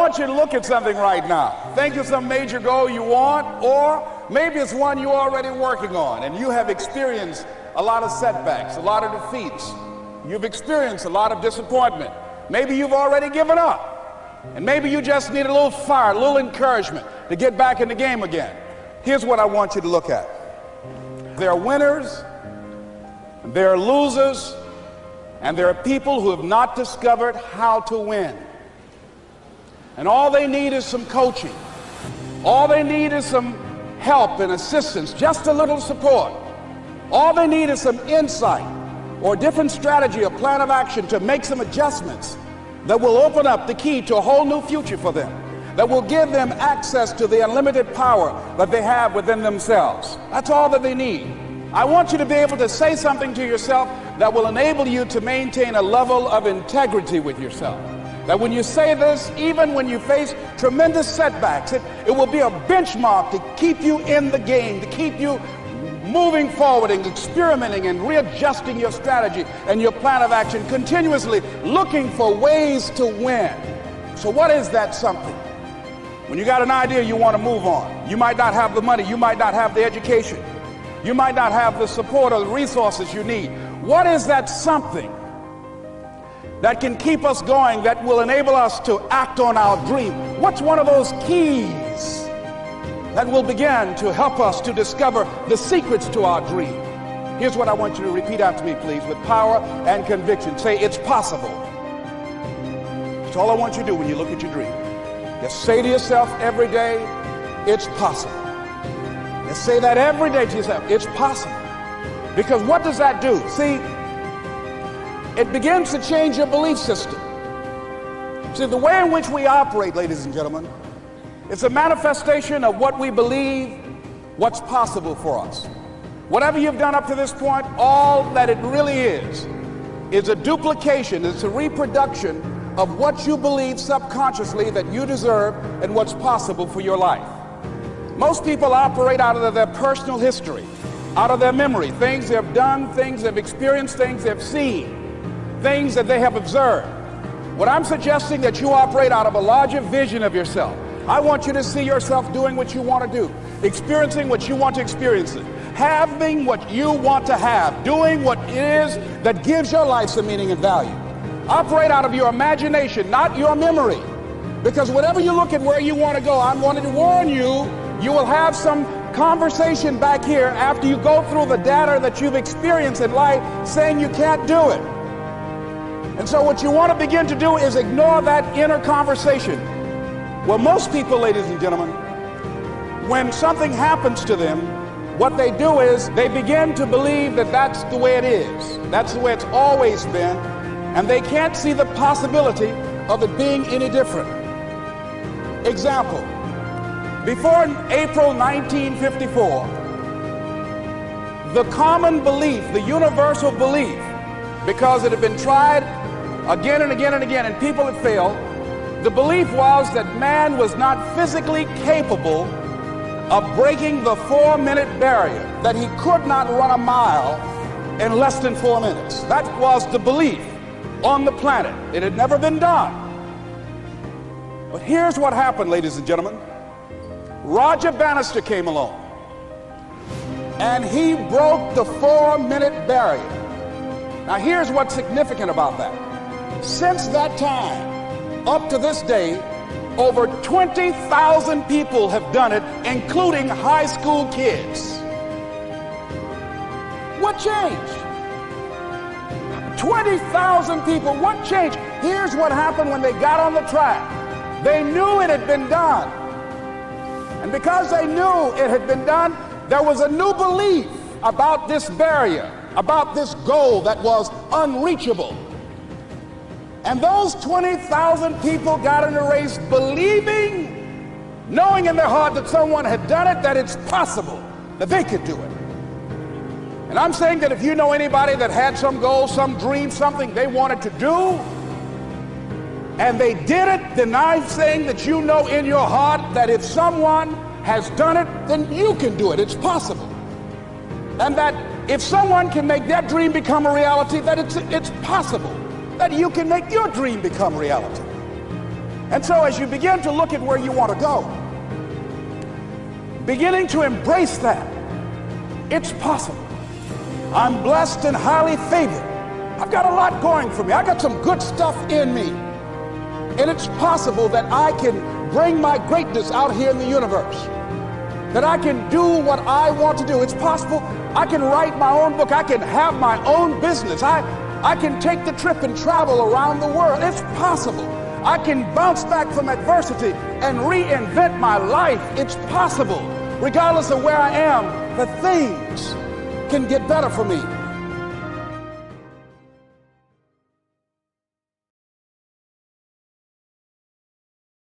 want you to look at something right now. Think of some major goal you want, or maybe it's one you're already working on and you have experienced a lot of setbacks, a lot of defeats. You've experienced a lot of disappointment. Maybe you've already given up. And maybe you just need a little fire, a little encouragement to get back in the game again. Here's what I want you to look at. There are winners, there are losers, and there are people who have not discovered how to win. And all they need is some coaching. All they need is some help and assistance, just a little support. All they need is some insight or a different strategy, a plan of action to make some adjustments that will open up the key to a whole new future for them, that will give them access to the unlimited power that they have within themselves. That's all that they need. I want you to be able to say something to yourself that will enable you to maintain a level of integrity with yourself. That when you say this, even when you face tremendous setbacks, it will be a benchmark to keep you in the game, to keep you moving forward and experimenting and readjusting your strategy and your plan of action, continuously looking for ways to win. So what is that something? When you got an idea you want to move on, you might not have the money, you might not have the education, you might not have the support or the resources you need. What is that something that can keep us going, that will enable us to act on our dream? What's one of those keys that will begin to help us to discover the secrets to our dream? Here's what I want you to repeat after me, please, with power and conviction. Say, it's possible. That's all I want you to do when you look at your dream. Just say to yourself every day, it's possible. Just say that every day to yourself, it's possible. Because what does that do? See, it begins to change your belief system. See, the way in which we operate, ladies and gentlemen, it's a manifestation of what we believe, what's possible for us. Whatever you've done up to this point, all that it really is a duplication, it's a reproduction of what you believe subconsciously that you deserve and what's possible for your life. Most people operate out of their personal history, out of their memory, things they've done, things they've experienced, things they've seen, things that they have observed. What I'm suggesting that you operate out of a larger vision of yourself. I want you to see yourself doing what you want to do, experiencing what you want to experience, having what you want to have, doing what it is that gives your life some meaning and value. Operate out of your imagination, not your memory. Because whenever you look at where you want to go, I wanted to warn you, you will have some conversation back here after you go through the data that you've experienced in life saying you can't do it. And so what you want to begin to do is ignore that inner conversation. Well, most people, ladies and gentlemen, when something happens to them, what they do is they begin to believe that that's the way it is. That's the way it's always been. And they can't see the possibility of it being any different. Example, before April 1954, the common belief, the universal belief, because it had been tried again and again and again and people had failed, the belief was that man was not physically capable of breaking the 4-minute barrier, that he could not run a mile in less than 4 minutes. That was the belief on the planet. It had never been done. But here's what happened, ladies and gentlemen. Roger Bannister came along and he broke the 4-minute barrier. Now here's what's significant about that. Since that time, up to this day, over 20,000 people have done it, including high school kids. What changed? 20,000 people, what changed? Here's what happened when they got on the track. They knew it had been done. And because they knew it had been done, there was a new belief about this barrier, about this goal that was unreachable. And those 20,000 people got in a race believing, knowing in their heart that someone had done it, that it's possible, that they could do it. And I'm saying that if you know anybody that had some goal, some dream, something they wanted to do, and they did it, then I'm saying that you know in your heart that if someone has done it, then you can do it. It's possible. And that if someone can make their dream become a reality, that it's possible that you can make your dream become reality. And so as you begin to look at where you want to go, beginning to embrace that, it's possible. I'm blessed and highly favored. I've got a lot going for me. I got some good stuff in me. And it's possible that I can bring my greatness out here in the universe. That I can do what I want to do. It's possible I can write my own book. I can have my own business. I can take the trip and travel around the world. It's possible. I can bounce back from adversity and reinvent my life. It's possible. Regardless of where I am, the things can get better for me.